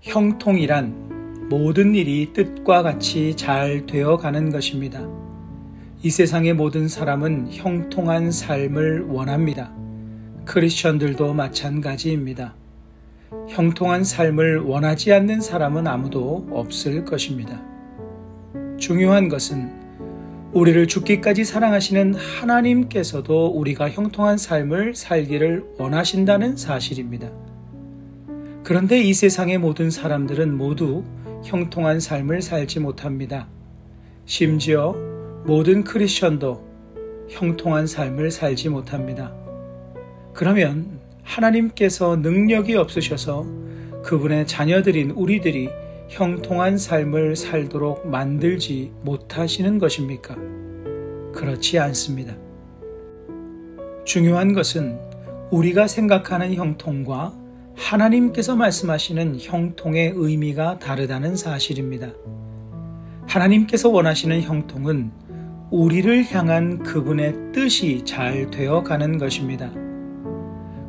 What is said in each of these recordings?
형통이란 모든 일이 뜻과 같이 잘 되어가는 것입니다. 이 세상의 모든 사람은 형통한 삶을 원합니다. 크리스천들도 마찬가지입니다. 형통한 삶을 원하지 않는 사람은 아무도 없을 것입니다. 중요한 것은 우리를 죽기까지 사랑하시는 하나님께서도 우리가 형통한 삶을 살기를 원하신다는 사실입니다. 그런데 이 세상의 모든 사람들은 모두 형통한 삶을 살지 못합니다. 심지어 모든 크리스천도 형통한 삶을 살지 못합니다. 그러면 하나님께서 능력이 없으셔서 그분의 자녀들인 우리들이 형통한 삶을 살도록 만들지 못하시는 것입니까? 그렇지 않습니다. 중요한 것은 우리가 생각하는 형통과 하나님께서 말씀하시는 형통의 의미가 다르다는 사실입니다. 하나님께서 원하시는 형통은 우리를 향한 그분의 뜻이 잘 되어가는 것입니다.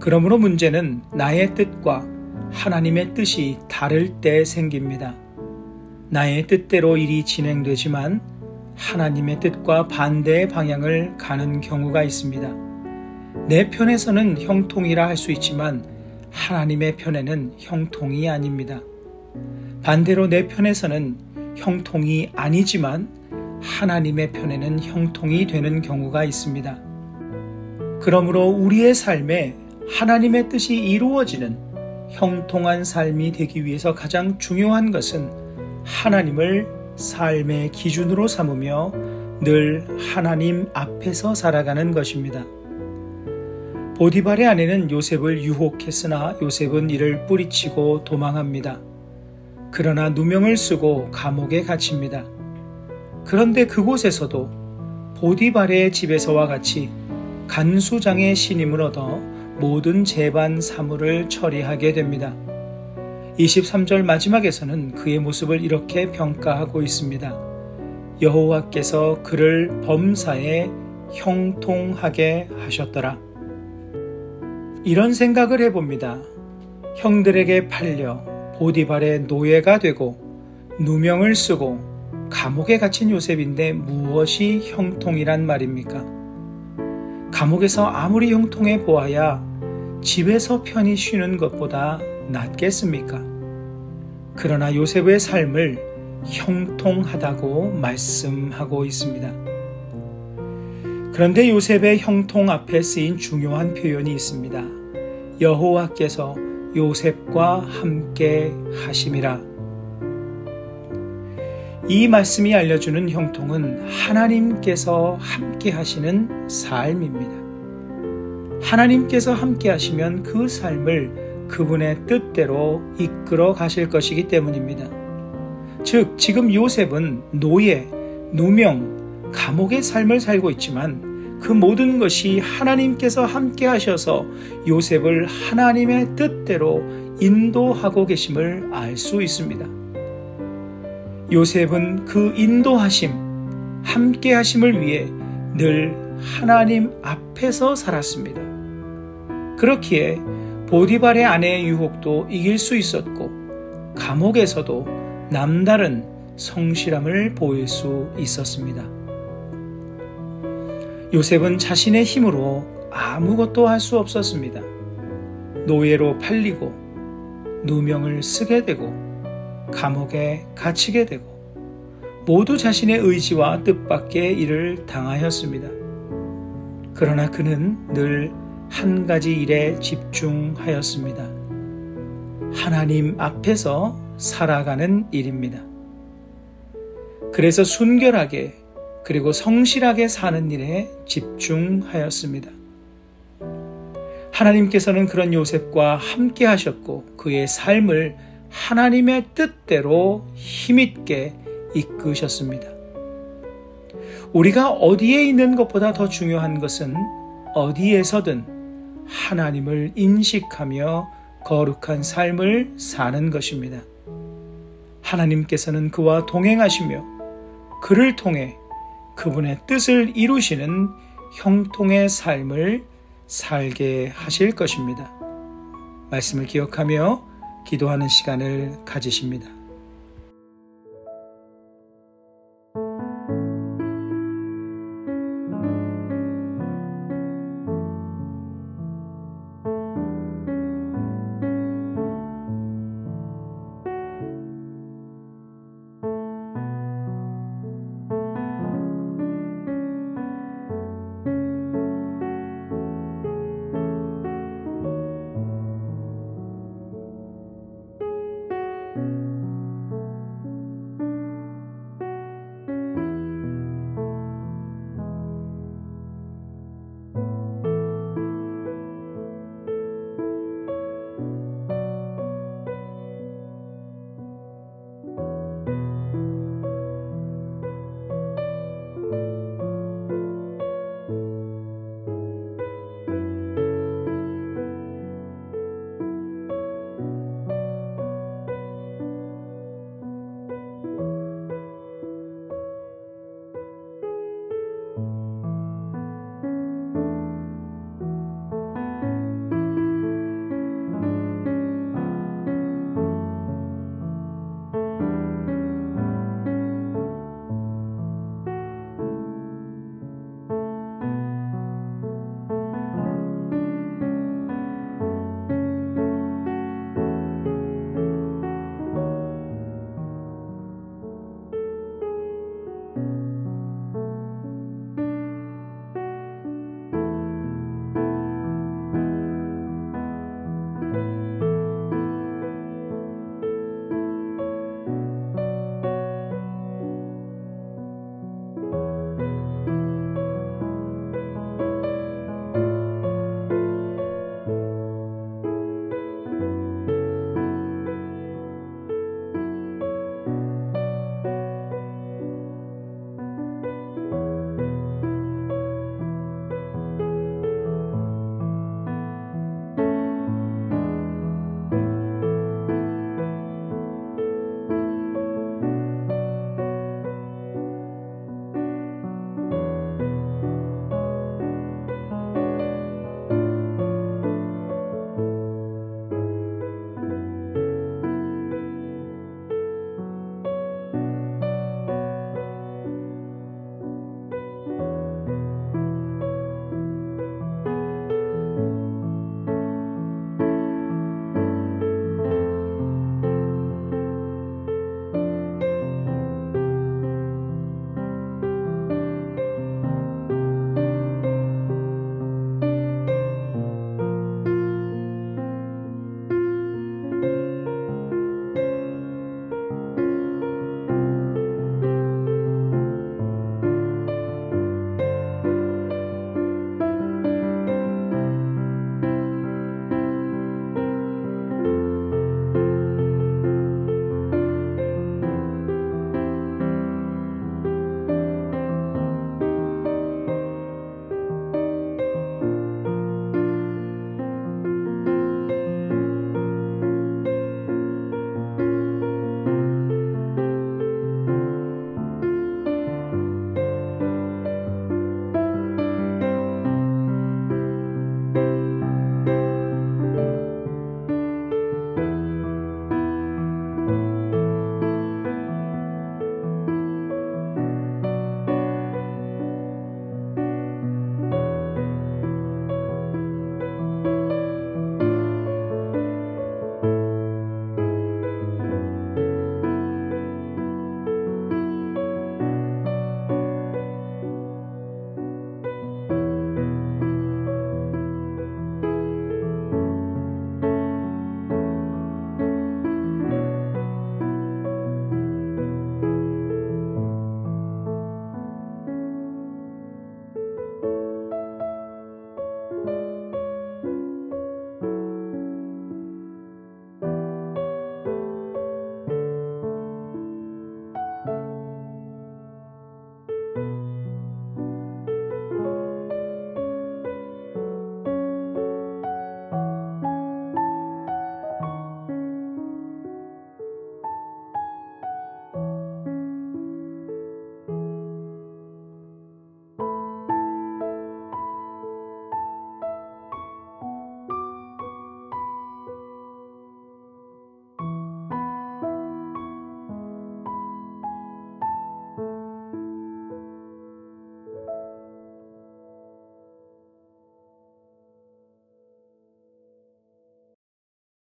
그러므로 문제는 나의 뜻과 하나님의 뜻이 다를 때 생깁니다. 나의 뜻대로 일이 진행되지만 하나님의 뜻과 반대의 방향을 가는 경우가 있습니다. 내 편에서는 형통이라 할 수 있지만 하나님의 편에는 형통이 아닙니다. 반대로 내 편에서는 형통이 아니지만 하나님의 편에는 형통이 되는 경우가 있습니다. 그러므로 우리의 삶에 하나님의 뜻이 이루어지는 형통한 삶이 되기 위해서 가장 중요한 것은 하나님을 삶의 기준으로 삼으며 늘 하나님 앞에서 살아가는 것입니다. 보디발의 아내는 요셉을 유혹했으나 요셉은 이를 뿌리치고 도망합니다. 그러나 누명을 쓰고 감옥에 갇힙니다. 그런데 그곳에서도 보디발의 집에서와 같이 간수장의 신임을 얻어 모든 재반 사물을 처리하게 됩니다. 23절 마지막에서는 그의 모습을 이렇게 평가하고 있습니다. 여호와께서 그를 범사에 형통하게 하셨더라. 이런 생각을 해봅니다. 형들에게 팔려 보디발의 노예가 되고 누명을 쓰고 감옥에 갇힌 요셉인데 무엇이 형통이란 말입니까? 감옥에서 아무리 형통해 보아야 집에서 편히 쉬는 것보다 낫겠습니까? 그러나 요셉의 삶을 형통하다고 말씀하고 있습니다. 그런데 요셉의 형통 앞에 쓰인 중요한 표현이 있습니다. 여호와께서 요셉과 함께 하심이라. 이 말씀이 알려주는 형통은 하나님께서 함께 하시는 삶입니다. 하나님께서 함께 하시면 그 삶을 그분의 뜻대로 이끌어 가실 것이기 때문입니다. 즉, 지금 요셉은 노예, 누명, 감옥의 삶을 살고 있지만 그 모든 것이 하나님께서 함께 하셔서 요셉을 하나님의 뜻대로 인도하고 계심을 알 수 있습니다. 요셉은 그 인도하심, 함께 하심을 위해 늘 하나님 앞에서 살았습니다. 그렇기에 보디발의 아내의 유혹도 이길 수 있었고 감옥에서도 남다른 성실함을 보일 수 있었습니다. 요셉은 자신의 힘으로 아무것도 할 수 없었습니다. 노예로 팔리고 누명을 쓰게 되고 감옥에 갇히게 되고 모두 자신의 의지와 뜻밖의 일을 당하였습니다. 그러나 그는 늘 한 가지 일에 집중하였습니다. 하나님 앞에서 살아가는 일입니다. 그래서 순결하게 그리고 성실하게 사는 일에 집중하였습니다. 하나님께서는 그런 요셉과 함께 하셨고 그의 삶을 하나님의 뜻대로 힘있게 이끄셨습니다. 우리가 어디에 있는 것보다 더 중요한 것은 어디에서든 하나님을 인식하며 거룩한 삶을 사는 것입니다. 하나님께서는 그와 동행하시며 그를 통해 그분의 뜻을 이루시는 형통의 삶을 살게 하실 것입니다. 말씀을 기억하며 기도하는 시간을 가지십니다.